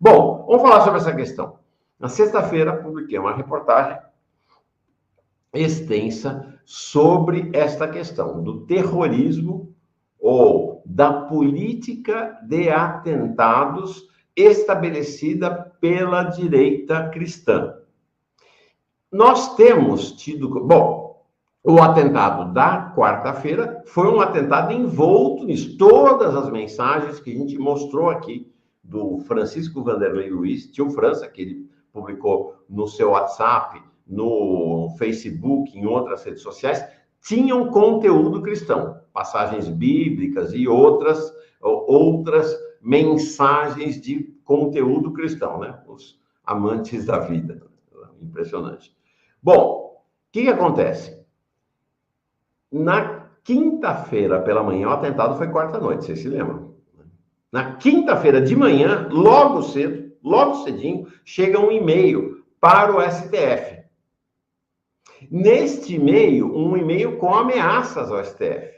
Bom, vamos falar sobre essa questão. Na sexta-feira, publiquei uma reportagem extensa sobre esta questão do terrorismo ou da política de atentados estabelecida pela direita cristã. Nós temos tido... Bom, o atentado da quarta-feira foi um atentado envolto em todas as mensagens que a gente mostrou aqui do Francisco Vanderlei Luiz, tio França, que ele publicou no seu WhatsApp, no Facebook, em outras redes sociais, tinham conteúdo cristão, passagens bíblicas e outras mensagens de conteúdo cristão, né? Os amantes da vida. Impressionante. Bom, o que acontece? Na quinta-feira pela manhã, o atentado foi quarta-noite, vocês se lembram? Na quinta-feira de manhã, logo cedo, logo cedinho, chega um e-mail para o STF. Neste e-mail, um e-mail com ameaças ao STF.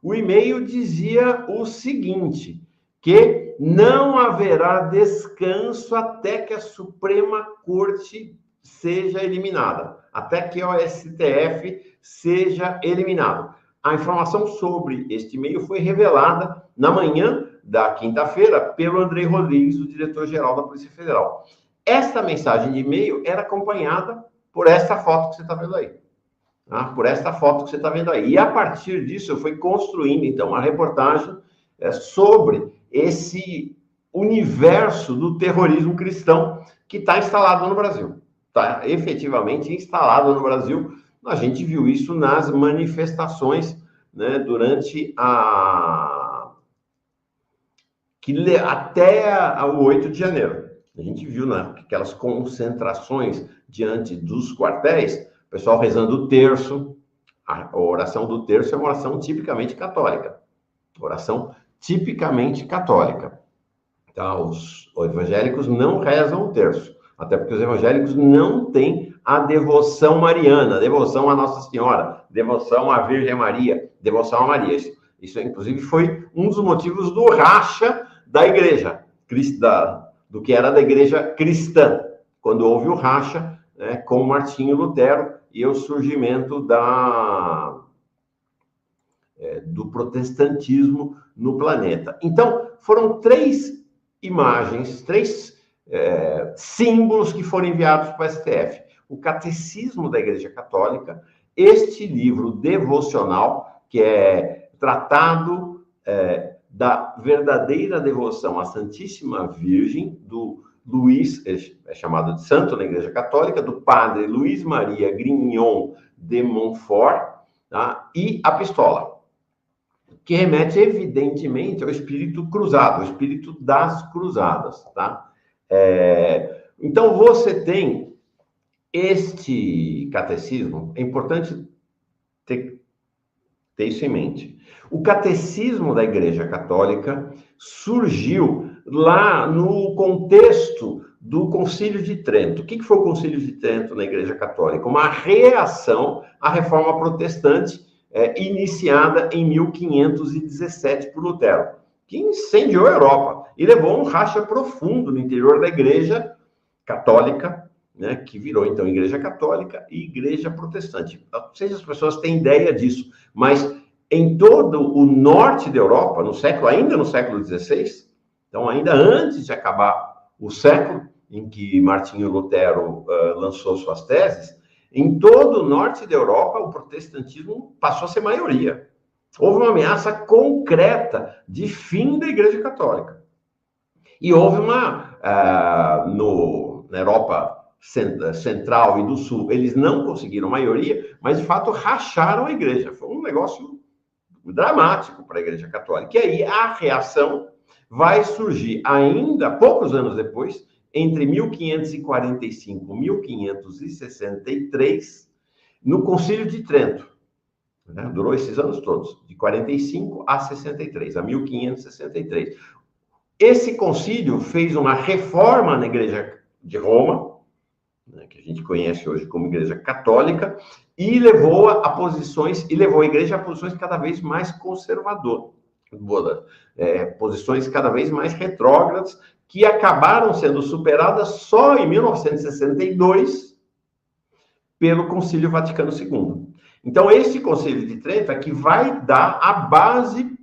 O e-mail dizia o seguinte, que não haverá descanso até que a Suprema Corte seja eliminada, até que o STF seja eliminado. A informação sobre este e-mail foi revelada na manhã da quinta-feira pelo Andrei Rodrigues, o diretor-geral da Polícia Federal. Esta mensagem de e-mail era acompanhada por esta foto que você está vendo aí. Tá? Por esta foto que você está vendo aí. E a partir disso, eu fui construindo, então, uma reportagem sobre esse universo do terrorismo cristão que está instalado no Brasil. Está efetivamente instalado no Brasil. A gente viu isso nas manifestações, né, durante até o 8 de janeiro. A gente viu aquelas concentrações diante dos quartéis, o pessoal rezando o terço. A oração do terço é uma oração tipicamente católica. Oração tipicamente católica. Tá? Os evangélicos não rezam o terço, até porque os evangélicos não têm a devoção mariana, devoção à Nossa Senhora, devoção à Virgem Maria, devoção a Maria. Isso inclusive, foi um dos motivos do racha da igreja, do que era da igreja cristã, quando houve o racha, né, com Martinho Lutero e o surgimento do protestantismo no planeta. Então, foram três imagens, três símbolos que foram enviados para o STF. O Catecismo da Igreja Católica, este livro devocional, que é tratado da verdadeira devoção à Santíssima Virgem, do Luiz, é chamado de santo na Igreja Católica, do padre Luiz Maria Grignon de Montfort, tá? E a pistola, que remete evidentemente ao espírito cruzado, ao espírito das cruzadas, tá? Então, você tem este catecismo, é importante ter isso em mente. O catecismo da Igreja Católica surgiu lá no contexto do Concílio de Trento. O que foi o Concílio de Trento na Igreja Católica? Uma reação à reforma protestante iniciada em 1517 por Lutero, que incendiou a Europa e levou a um racha profundo no interior da Igreja Católica, né, que virou, então, Igreja Católica e Igreja Protestante. Não sei se as pessoas têm ideia disso, mas em todo o norte da Europa, ainda no século XVI, então, ainda antes de acabar o século em que Martinho Lutero lançou suas teses, em todo o norte da Europa, o protestantismo passou a ser maioria. Houve uma ameaça concreta de fim da Igreja Católica. E houve na Europa Central e do Sul, eles não conseguiram maioria, mas de fato racharam a igreja. Foi um negócio dramático para a Igreja Católica. E aí a reação vai surgir ainda poucos anos depois, entre 1545 e 1563, no Concílio de Trento. Né? Durou esses anos todos, de 45 a 63, a 1563. Esse concílio fez uma reforma na Igreja de Roma, né, que a gente conhece hoje como Igreja Católica, e levou a igreja a posições cada vez mais conservadoras, posições cada vez mais retrógradas, que acabaram sendo superadas só em 1962 pelo Concílio Vaticano II. Então, esse Concílio de Trento é que vai dar a base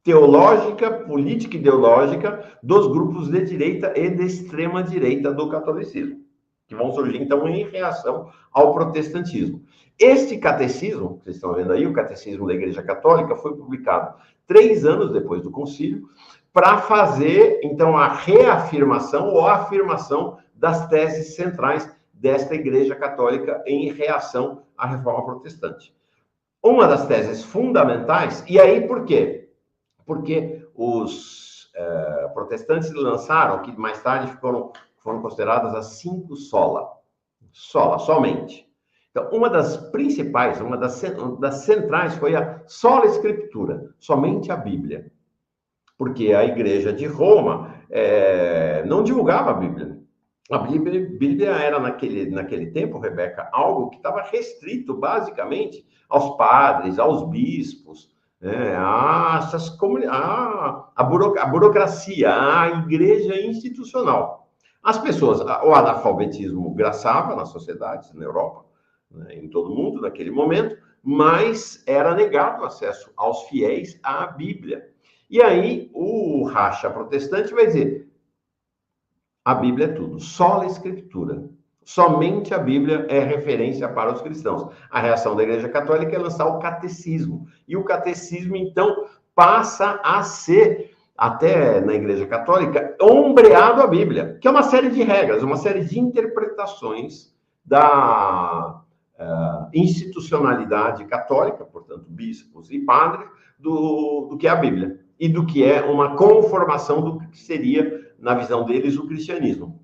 teológica, política e ideológica dos grupos de direita e de extrema direita do catolicismo, que vão surgir, então, em reação ao protestantismo. Este catecismo, vocês estão vendo aí, o Catecismo da Igreja Católica, foi publicado 3 anos depois do concílio, para fazer, então, a reafirmação ou a afirmação das teses centrais desta Igreja Católica em reação à reforma protestante. Uma das teses fundamentais, e aí por quê? Porque os protestantes lançaram, que mais tarde foram consideradas as 5 somente. Então, uma das principais, uma das centrais foi a sola Escritura, somente a Bíblia. Porque a Igreja de Roma não divulgava a Bíblia. A Bíblia era, naquele tempo, Rebeca, algo que estava restrito, basicamente, aos padres, aos bispos, a burocracia, a igreja institucional. As pessoas, o analfabetismo graçava nas sociedades, na Europa, né, em todo o mundo, naquele momento, mas era negado o acesso aos fiéis à Bíblia. E aí, o racha protestante vai dizer, a Bíblia é tudo, só a Escritura. Somente a Bíblia é referência para os cristãos. A reação da Igreja Católica é lançar o catecismo. E o catecismo, então, passa a ser, até na Igreja Católica, ombreado à Bíblia, que é uma série de regras, uma série de interpretações da institucionalidade católica, portanto, bispos e padres, do que é a Bíblia. E do que é uma conformação do que seria, na visão deles, o cristianismo.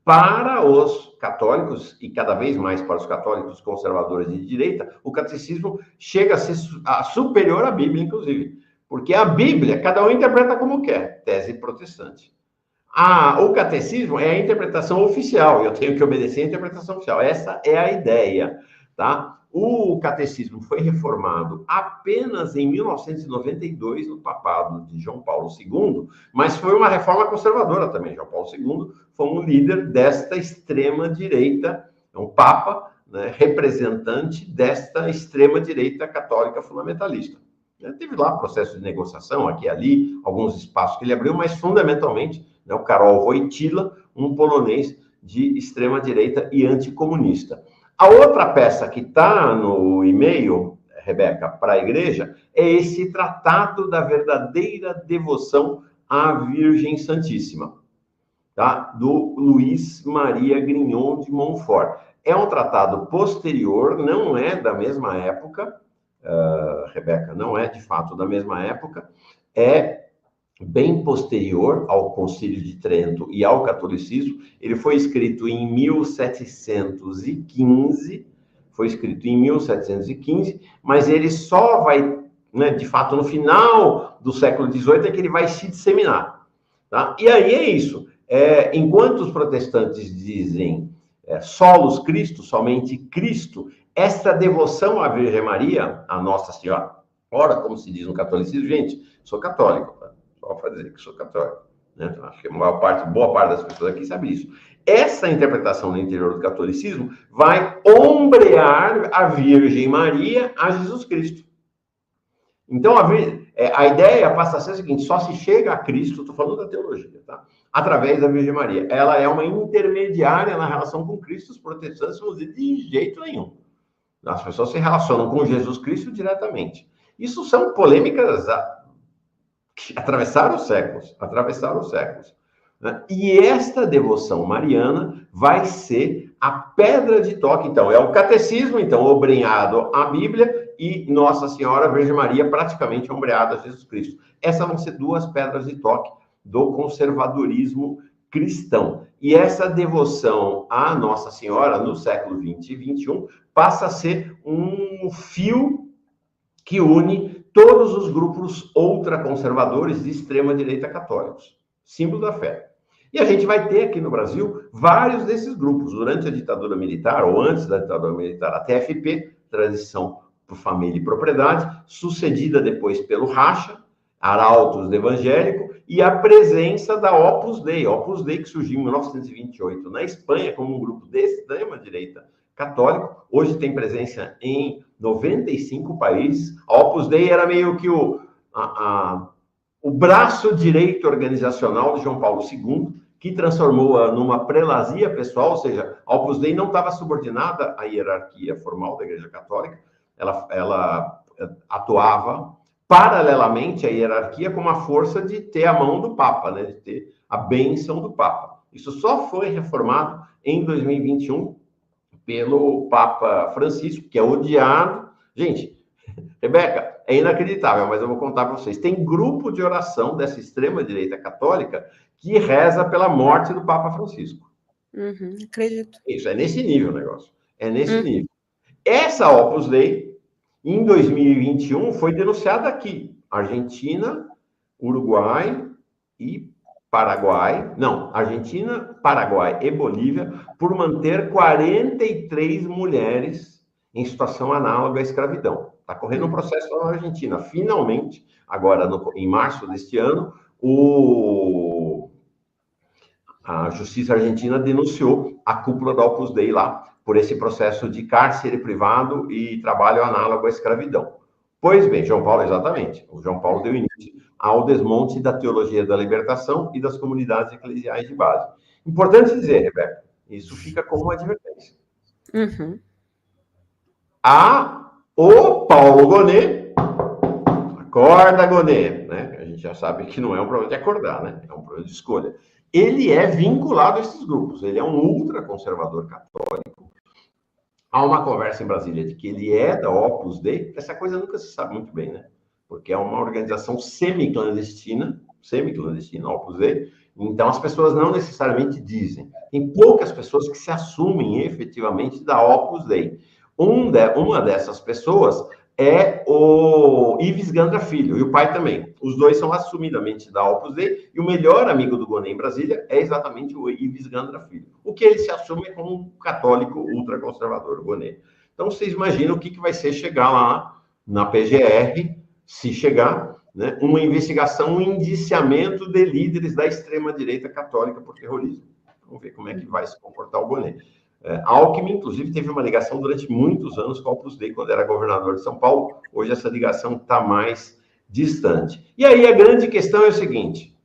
Para os católicos, e cada vez mais para os católicos conservadores de direita, o catecismo chega a ser superior à Bíblia, inclusive. Porque a Bíblia, cada um interpreta como quer, tese protestante. O catecismo é a interpretação oficial, eu tenho que obedecer a interpretação oficial. Essa é a ideia, tá? O catecismo foi reformado apenas em 1992, no papado de João Paulo II, mas foi uma reforma conservadora também. João Paulo II foi um líder desta extrema-direita, um papa, né, representante desta extrema-direita católica fundamentalista. Teve lá processo de negociação, aqui e ali, alguns espaços que ele abriu, mas fundamentalmente, né, o Karol Wojtyła, um polonês de extrema-direita e anticomunista. A outra peça que está no e-mail, Rebeca, para a igreja, é esse Tratado da Verdadeira Devoção à Virgem Santíssima, tá? Do Luiz Maria Grignon de Montfort. É um tratado posterior, não é da mesma época, Rebeca, não é de fato da mesma época, é bem posterior ao Concílio de Trento e ao catolicismo. Ele foi escrito em 1715, mas ele só vai, né, de fato, no final do século XVIII é que ele vai se disseminar, tá? E aí é isso. Enquanto os protestantes dizem solos Cristo, somente Cristo, esta devoção à Virgem Maria, a Nossa Senhora, ora, como se diz no catolicismo, gente, sou católico, tá? Só para dizer que sou católico, né? Acho que boa parte das pessoas aqui sabe isso. Essa interpretação no interior do catolicismo vai ombrear a Virgem Maria a Jesus Cristo. Então, a ideia passa a ser a seguinte: só se chega a Cristo, estou falando da teologia, tá? Através da Virgem Maria. Ela é uma intermediária na relação com Cristo. Os protestantes vão dizer de jeito nenhum. As pessoas se relacionam com Jesus Cristo diretamente. Isso são polêmicas que atravessaram os séculos. Né? E esta devoção mariana vai ser a pedra de toque, então. É o catecismo, então, ombreado à Bíblia, e Nossa Senhora Virgem Maria praticamente ombreada a Jesus Cristo. Essas vão ser 2 pedras de toque do conservadorismo cristão. E essa devoção à Nossa Senhora, no século XX e XXI, passa a ser um fio que une todos os grupos ultraconservadores de extrema-direita católicos. Símbolo da fé. E a gente vai ter aqui no Brasil vários desses grupos. Durante a ditadura militar, ou antes da ditadura militar, a TFP, Transição por Família e Propriedade, sucedida depois pelo Racha. arautos do evangélico, e a presença da Opus Dei. Opus Dei que surgiu em 1928 na Espanha como um grupo de extrema-direita católico, hoje tem presença em 95 países. A Opus Dei era meio que o braço direito organizacional de João Paulo II, que transformou-a numa prelazia pessoal, ou seja, a Opus Dei não estava subordinada à hierarquia formal da Igreja Católica, ela atuava paralelamente à hierarquia com uma força de ter a mão do Papa, né, de ter a bênção do Papa. Isso só foi reformado em 2021 pelo Papa Francisco, que é odiado. Gente, Rebeca, é inacreditável, mas eu vou contar para vocês. Tem grupo de oração dessa extrema-direita católica que reza pela morte do Papa Francisco. Acredito. Isso, é nesse nível o negócio. É nesse nível. Essa Opus Dei, em 2021, foi denunciada aqui. Argentina, Uruguai e Paraguai. Não, Argentina, Paraguai e Bolívia, por manter 43 mulheres em situação análoga à escravidão. Está correndo um processo na Argentina. Finalmente, agora em março deste ano, a justiça argentina denunciou a cúpula da Opus Dei lá por esse processo de cárcere privado e trabalho análogo à escravidão. Pois bem, João Paulo, exatamente. O João Paulo deu início ao desmonte da teologia da libertação e das comunidades eclesiais de base. Importante dizer, Rebeca, isso fica como uma advertência. O Paulo Gonet, acorda, Gonet, né? A gente já sabe que não é um problema de acordar, né? É um problema de escolha. Ele é vinculado a esses grupos, ele é um ultraconservador católico. Há uma conversa em Brasília de que ele é da Opus Dei, essa coisa nunca se sabe muito bem, né? Porque é uma organização semi-clandestina, a Opus Dei, então as pessoas não necessariamente dizem. Tem poucas pessoas que se assumem efetivamente da Opus Dei. Uma dessas pessoas é o Ives Gandra Filho, e o pai também. Os dois são assumidamente da Opus Dei, e o melhor amigo do Gonet em Brasília é exatamente o Ives Gandra Filho. O que ele se assume como um católico ultraconservador, o Gonet. Então, vocês imaginam o que vai ser chegar lá na PGR, se chegar, né, uma investigação, um indiciamento de líderes da extrema-direita católica por terrorismo. Vamos ver como é que vai se comportar o Gonet. Alckmin, inclusive, teve uma ligação durante muitos anos com a Opus Dei, quando era governador de São Paulo. Hoje essa ligação está mais distante. E aí a grande questão é o seguinte: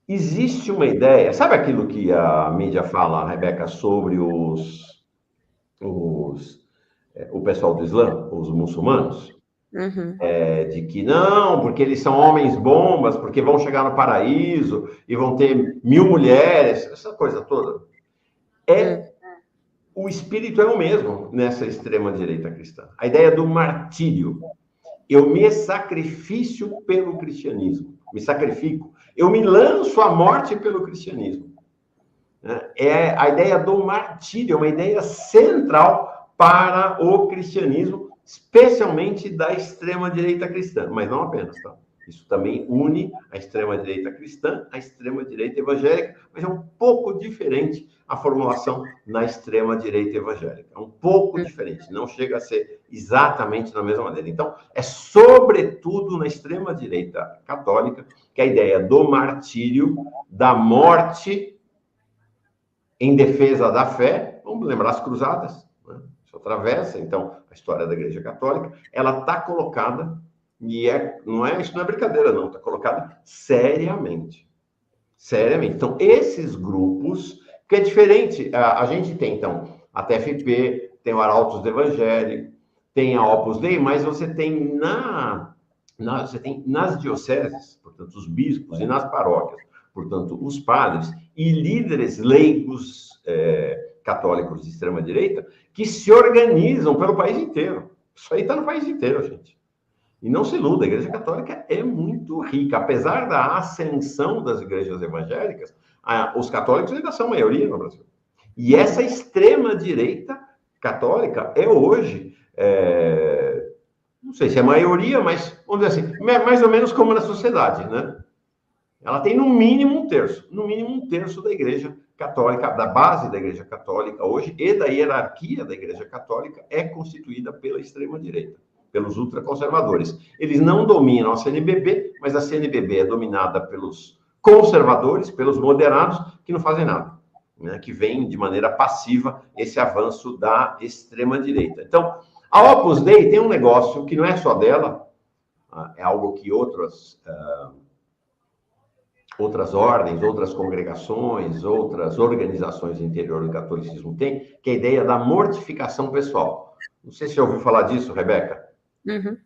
existe uma ideia, sabe aquilo que a mídia fala, Rebeca, sobre o pessoal do Islã, os muçulmanos? De que não, porque eles são homens bombas, porque vão chegar no paraíso e vão ter 1000 mulheres, essa coisa toda. O espírito é o mesmo nessa extrema-direita cristã. A ideia do martírio. Eu me sacrifício pelo cristianismo. Me sacrifico. Eu me lanço à morte pelo cristianismo. A ideia do martírio, é uma ideia central para o cristianismo, especialmente da extrema-direita cristã, mas não apenas, tá? Isso também une a extrema-direita cristã, a extrema-direita evangélica, mas é um pouco diferente a formulação na extrema-direita evangélica. É um pouco diferente, não chega a ser exatamente da mesma maneira. Então, é sobretudo na extrema-direita católica que a ideia do martírio, da morte em defesa da fé, vamos lembrar as cruzadas, né? Isso atravessa, então, a história da Igreja Católica, ela está colocada, e isso não é brincadeira, não, está colocada seriamente. Seriamente. Então, esses grupos, que é diferente, a gente tem, então, a TFP, tem o Arautos do Evangelho, tem a Opus Dei, mas você tem nas dioceses, portanto, os bispos, e nas paróquias, portanto, os padres e líderes leigos católicos de extrema-direita que se organizam pelo país inteiro. Isso aí está no país inteiro, gente. E não se iluda, a Igreja Católica é muito rica. Apesar da ascensão das igrejas evangélicas, os católicos ainda são maioria no Brasil. E essa extrema-direita católica é hoje, não sei se é maioria, mas vamos dizer assim, mais ou menos como na sociedade, né? Ela tem no mínimo um terço da Igreja Católica, da base da Igreja Católica hoje e da hierarquia da Igreja Católica é constituída pela extrema-direita. pelos ultraconservadores. Eles não dominam a CNBB, mas a CNBB é dominada pelos conservadores, pelos moderados, que não fazem nada, né? Que vem de maneira passiva esse avanço da extrema-direita. Então, a Opus Dei tem um negócio que não é só dela, é algo que outras ordens, outras congregações, outras organizações do interior do catolicismo têm, que é a ideia da mortificação pessoal. Não sei se você ouviu falar disso, Rebeca. Uhum.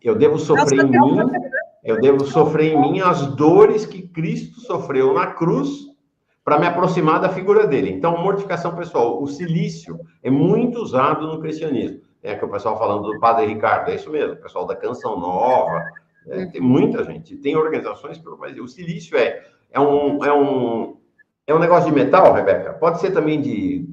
Eu devo sofrer em mim as dores que Cristo sofreu na cruz para me aproximar da figura dele. Então, mortificação pessoal. O cilício é muito usado no cristianismo. É que o pessoal falando do Padre Ricardo, é isso mesmo, o pessoal da Canção Nova, tem muita gente, tem organizações pelo Brasil. O silício é um negócio de metal, Rebeca, pode ser também de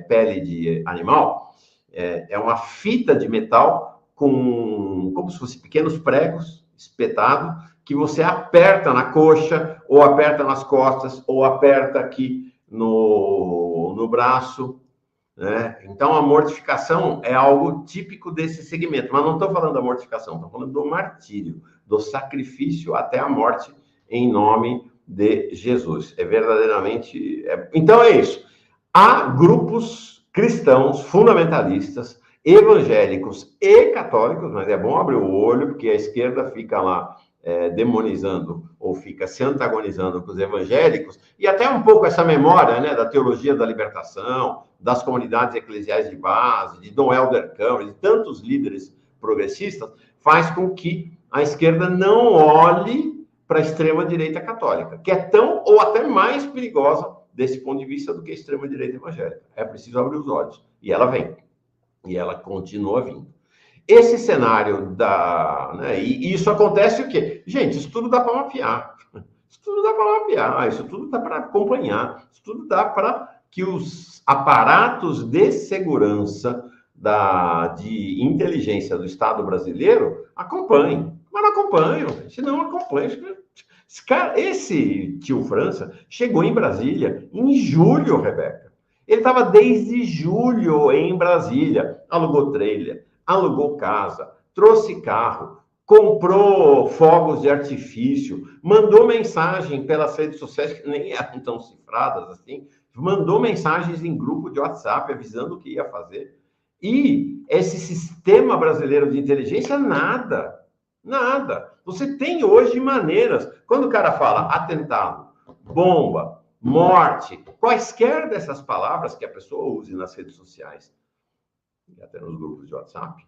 pele de animal, é uma fita de metal como se fossem pequenos pregos espetados, que você aperta na coxa, ou aperta nas costas, ou aperta aqui no braço, né? Então, a mortificação é algo típico desse segmento. Mas não estou falando da mortificação, estou falando do martírio, do sacrifício até a morte em nome de Jesus. É verdadeiramente... Então, é isso. Há grupos cristãos fundamentalistas, evangélicos e católicos, mas é bom abrir o olho, porque a esquerda fica lá demonizando ou fica se antagonizando com os evangélicos, e até um pouco essa memória, né, da teologia da libertação, das comunidades eclesiais de base, de Dom Helder Câmara, de tantos líderes progressistas, faz com que a esquerda não olhe para a extrema-direita católica, que é tão ou até mais perigosa desse ponto de vista do que a extrema-direita evangélica. É preciso abrir os olhos. E ela vem. E ela continua vindo. Esse cenário né, e isso acontece o quê? Gente, isso tudo dá para mapear. Isso tudo dá para mapear, isso tudo dá para acompanhar, isso tudo dá para que os aparatos de segurança de inteligência do Estado brasileiro acompanhem. Mas não acompanham, se não acompanham. Esse tio França chegou em Brasília em julho, Rebeca. Ele estava desde julho em Brasília, alugou trailer, alugou casa, trouxe carro, comprou fogos de artifício, mandou mensagem pelas redes sociais, que nem eram tão cifradas assim, mandou mensagens em grupo de WhatsApp avisando o que ia fazer. E esse sistema brasileiro de inteligência, nada. Você tem hoje maneiras. Quando o cara fala atentado, bomba, morte, quaisquer dessas palavras que a pessoa use nas redes sociais, e até nos grupos de WhatsApp,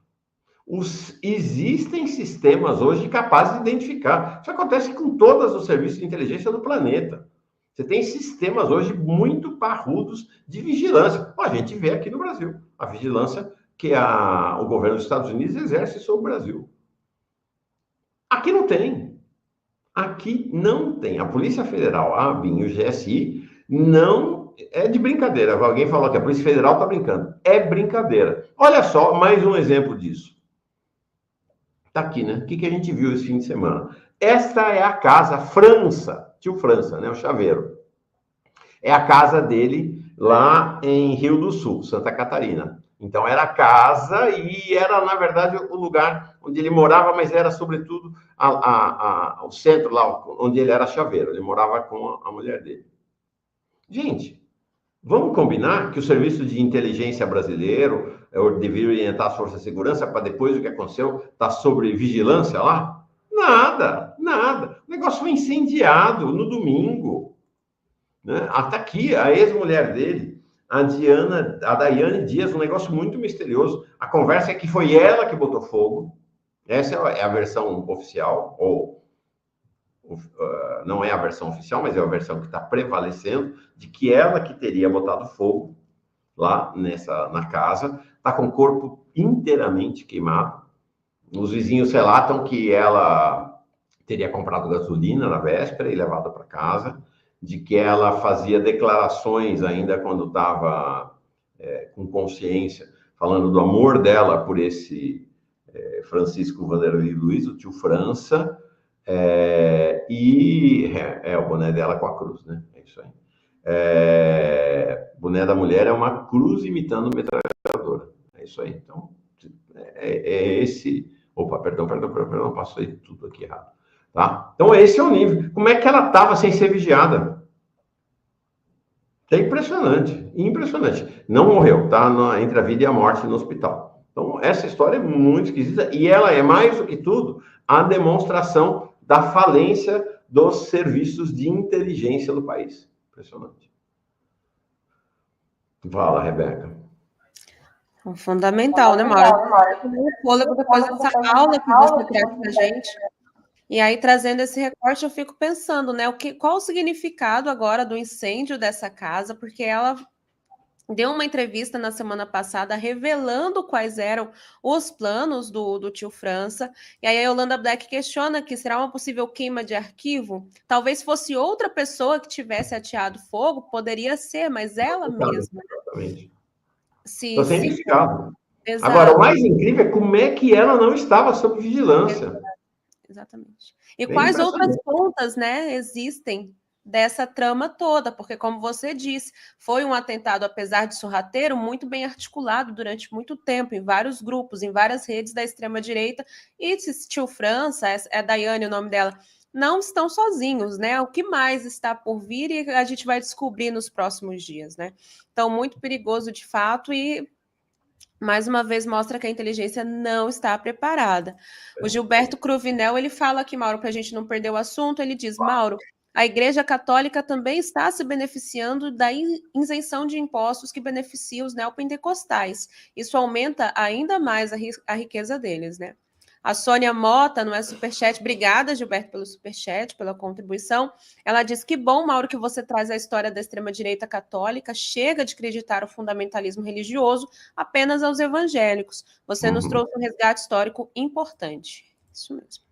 existem sistemas hoje capazes de identificar. Isso acontece com todos os serviços de inteligência do planeta. Você tem sistemas hoje muito parrudos de vigilância. A gente vê aqui no Brasil a vigilância que o governo dos Estados Unidos exerce sobre o Brasil. Aqui não tem. Aqui não tem. A Polícia Federal, a ABIN e o GSI não... É de brincadeira. Alguém falou que a Polícia Federal está brincando. É brincadeira. Olha só, mais um exemplo disso. Está aqui, né? O que a gente viu esse fim de semana? Esta é a casa França, tio França, né? O chaveiro. É a casa dele lá em Rio do Sul, Santa Catarina. Então, era a casa e era, na verdade, o lugar onde ele morava, mas era, sobretudo, o centro lá, onde ele era chaveiro. Ele morava com a mulher dele. Gente, vamos combinar que o Serviço de Inteligência brasileiro deveria orientar as forças de segurança para depois do que aconteceu, estar sob vigilância lá? Nada. O negócio foi incendiado no domingo. Né? Até aqui, a ex-mulher dele, a Daiane Dias, um negócio muito misterioso. A conversa é que foi ela que botou fogo. Essa é a versão oficial, não é a versão oficial, mas é a versão que está prevalecendo, de que ela que teria botado fogo lá na casa, está com o corpo inteiramente queimado. Os vizinhos relatam que ela teria comprado gasolina na véspera e levado para casa, de que ela fazia declarações ainda quando estava com consciência, falando do amor dela por esse Francisco Vanderlei Luiz, o tio França, e o boné dela com a cruz, né? É isso aí. O boné da mulher é uma cruz imitando metralhadora. É isso aí. Então, é esse Opa, perdão, passei tudo aqui errado. Tá? Então, esse é o nível. Como é que ela estava sem ser vigiada? É impressionante, impressionante. Não morreu, tá? Entre a vida e a morte no hospital. Então, essa história é muito esquisita e ela é, mais do que tudo, a demonstração da falência dos serviços de inteligência do país. Impressionante. Fala, Rebeca. Fundamental, né, Mauro? O fôlego depois dessa aula que você traz para a gente. E aí, trazendo esse recorte, eu fico pensando, né, qual o significado agora do incêndio dessa casa, porque ela deu uma entrevista na semana passada revelando quais eram os planos do tio França, e aí a Yolanda Black questiona que será uma possível queima de arquivo? Talvez fosse outra pessoa que tivesse ateado fogo, poderia ser, mas ela mesma. Exatamente. Se significado. Exato. Agora, o mais incrível é como é que ela não estava sob vigilância. Exatamente. E quais outras pontas, né, existem dessa trama toda? Porque, como você disse, foi um atentado, apesar de sorrateiro, muito bem articulado durante muito tempo, em vários grupos, em várias redes da extrema-direita. E esse tio França, é Daiane o nome dela, não estão sozinhos, né? O que mais está por vir e a gente vai descobrir nos próximos dias, né? Então, muito perigoso de fato e mais uma vez mostra que a inteligência não está preparada. O Gilberto Cruvinel, ele fala aqui, Mauro, para a gente não perder o assunto, ele diz, Mauro, a Igreja Católica também está se beneficiando da isenção de impostos que beneficia os neopentecostais. Isso aumenta ainda mais a riqueza deles, né? A Sônia Mota, não é superchat, obrigada, Gilberto, pelo superchat, pela contribuição. Ela diz que bom, Mauro, que você traz a história da extrema-direita católica, chega de acreditar o fundamentalismo religioso apenas aos evangélicos. Você nos trouxe um resgate histórico importante. Isso mesmo.